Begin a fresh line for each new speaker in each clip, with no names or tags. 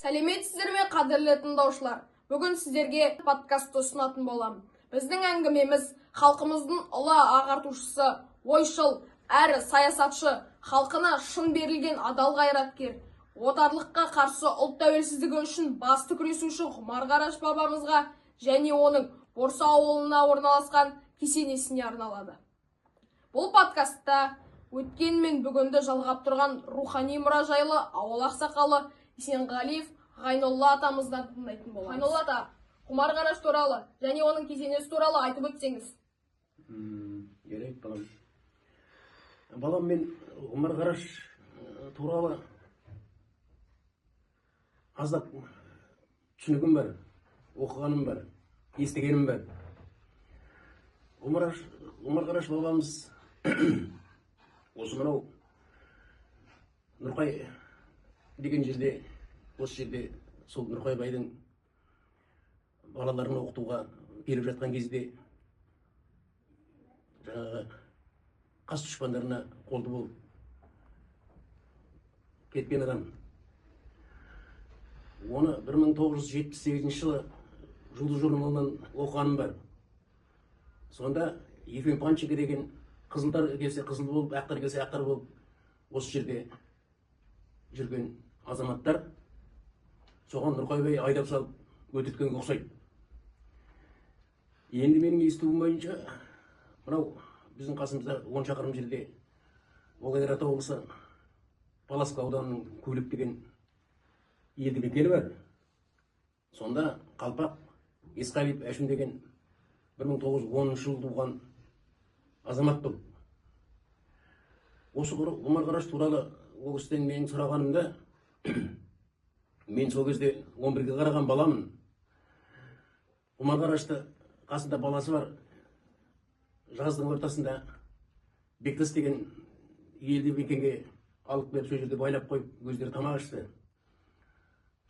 Сәлеметсіздер ме, қадірлі тыңдаушылар? Бүгін сіздерге подкастты ұсынатын боламын. Біздің әңгімеміз халқымыздың ұлы ағартушысы, ойшыл, әрі саясатшы, халқына шын берілген адал қайраткер, отарлыққа қарсы ұлт тәуелсіздігі үшін басты күресуші Ғұмар Қараш бабамызға және оның Борса ауылына орналасқан кесенесіне арналады. Бұл подкастта өткен мен бүгінді жалғап тұрған рухани мұра жайлы ауыл ақсақалы Есенғалиев Ғайнолла атамыздан тыңдайтын боламыз. Ғайнолла ата, Ғұмар Қараш туралы және оның кесенесі туралы айтып өтсеңіз.
Керек, балам. Балам, мен Ғұмар Қараш туралы аздап түсінігім бар, оқығаным бар, естігенім бар. Ғұмар Қараш бабамыз осы мынау Нұрқай деген жерде, осы жерде сол Нұрқай байдың балаларын оқытуға келіп жатқан кезде жаңағы қас дұшпандарына қолды болып кеткен адам. Оны 1978 жылы Жұлдыз журналынан оқығаным бар. Сонда Ефрем Панченко деген қызылдар келсе қызыл болып, ақтар келсе ақтар болып осы жерде жүрген азаматтар соған Нұрқай бай айдап салып өтеткенге ұқсайды. Енді менің естуім бойынша мынау біздің қасымызда 10 шақырым жерде Волгоград облысы Паласқа ауданының Көлік деген елді мекені бар. Сонда Қалпақ Есқалиев Әшім деген 1910 жылы туған азамат бұл. Осы Ғұмар Қараш туралы ол кісіден менің сұрағанымда, мен сол кезде 11-ге қараған баламын. Ғұмар Қарашты қасында баласы бар. Жаздың ортасында Бектас деген елді мекенге алып беріп, сол жерде байлап қойып, өздері тамақ ішті.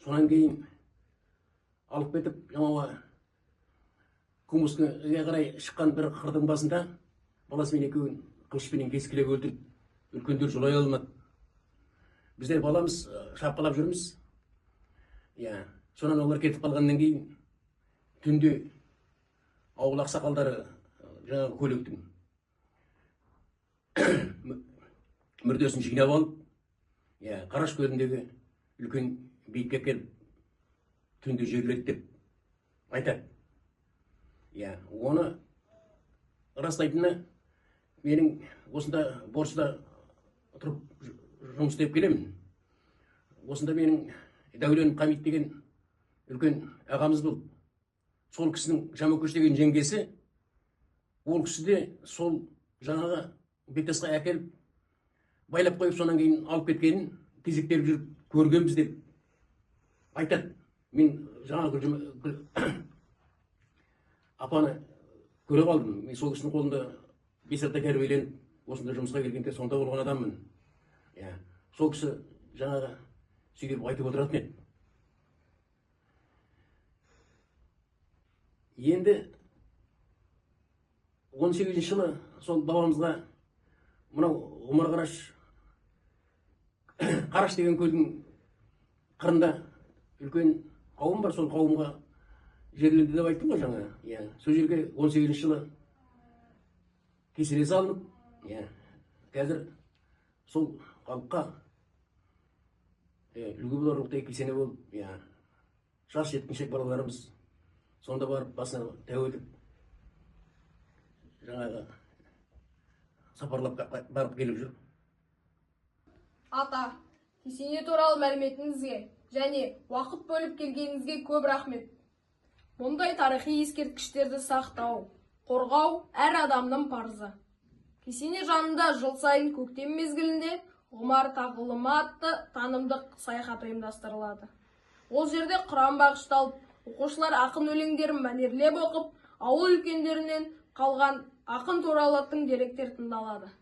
Сонан кейін алып кетіп, жаңағы Кумскіге қарай шыққан бір қырдың басында баласымен екеуін қылышпенен кескілеп өлтіріп, үлкендер жолай алмады. Біздер баламыз шапқылап жүрміз. Сонан олар кетіп қалғаннан кейін түнде ауыл ақсақалдары жаңағы Көліктің мүрдесін жинап алып, Қараш көліндегі үлкен биікке келіп түнде жерледі деп айтады. Оны растайтыны менің осында Борсада тұрып жұмыс істеп келемін. Осында менің Дәулен Қамит деген үлкен ағамыз бұл. Сол кісінің Жамөкеш деген жеңгесі, ол кісі де сол жаңағы Бектасқа әкеліп байлап қойып, сонан кейін алып кеткенін кезектеп жүріп көргенбіз деп айтады. Мен жаңағы апаны көре қалдым. Мен сол кісінің қолында 5 апта тәрбиеленіп, осында жұмысқа келгенде сонда болған адаммын. Сол кісі жаңағы сөйтіп айтып отыратын еді. Енді 18 жылы сол бабамызға мынау Ғұмар Қараш, Қараш деген көлдің қырында үлкен қауым бар, сол қауымға жерленді деп айттым ғой жаңа. Сол жерге 18 жылы кесене салынып, қазір сол халыққа үлгі боларлықтай кесене болып, жас жеткіншек балаларымыз сонда барып басына тәу етіп, жаңағы сапарлап барып келіп жүр.
Ата, кесене туралы мәліметіңізге және уақыт бөліп келгеніңізге көп рахмет. Мұндай тарихи ескерткіштерді сақтау, қорғау әр адамның парызы. Кесене жанында жыл сайын көктем мезгілінде Ғұмар тағылымы атты танымдық саяхат ұйымдастырылады. Ол жерде құран бағышталып, оқушылар ақын өлеңдерін мәнерлеп оқып, ауыл үлкендерінен қалған ақын туралы тың деректер тыңдалады.